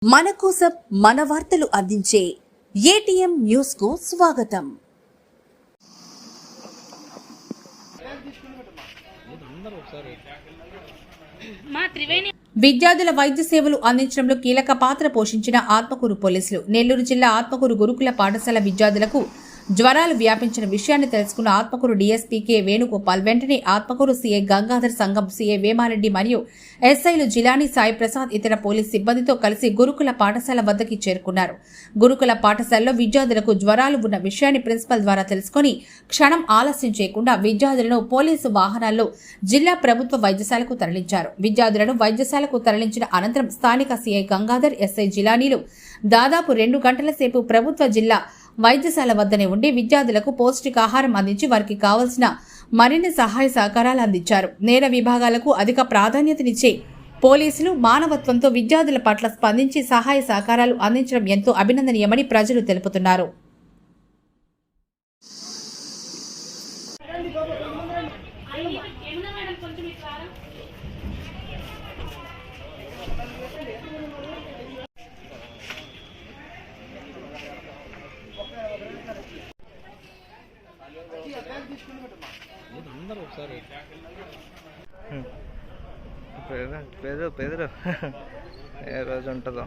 మన కోసం మన వార్తలు అందించే ఏటీఎం న్యూస్ కు స్వాగతం. విద్యార్థుల వైద్య సేవలు అందించడంలో కీలక పాత్ర పోషించిన ఆత్మకూరు పోలీసులు. నెల్లూరు జిల్లా ఆత్మకూరు గురుకుల పాఠశాల విద్యార్థులకు జ్వరాలు వ్యాపించిన విషయాన్ని తెలుసుకున్న ఆత్మకూరు డీఎస్పీ కె వేణుగోపాల్ వెంటనే ఆత్మకూరు సీఐ గంగాధర్ సంఘం సీఐ వేమారెడ్డి మరియు ఎస్ఐలు జిలానీ సాయి ప్రసాద్ ఇతర పోలీస్ సిబ్బందితో కలిసి గురుకుల పాఠశాల వద్దకి చేరుకున్నారు. గురుకుల పాఠశాలలో విద్యార్థులకు జ్వరాలు ఉన్న విషయాన్ని ప్రిన్సిపల్ ద్వారా తెలుసుకుని క్షణం ఆలస్యం చేయకుండా విద్యార్థులను పోలీసు వాహనాల్లో జిల్లా ప్రభుత్వ వైద్యశాలకు తరలించారు. విద్యార్థులను వైద్యశాలకు తరలించిన అనంతరం స్థానిక సీఐ గంగాధర్ ఎస్ఐ జిలానీలు దాదాపు 2 గంటల సేపు ప్రభుత్వ జిల్లా వైద్యశాల వద్దనే ఉండి విద్యార్థులకు పౌష్టికాహారం అందించి వారికి కావలసిన మరిన్ని సహాయ సహకారాలు అందించారు. నేర విభాగాలకు అధిక ప్రాధాన్యతనిచ్చే పోలీసులు మానవత్వంతో విద్యార్థుల పట్ల స్పందించి సహాయ సహకారాలు అందించడం ఎంతో అభినందనీయమని ప్రజలు తెలుపుతున్నారు. పెదరు ఏ రోజు ఉంటుందో.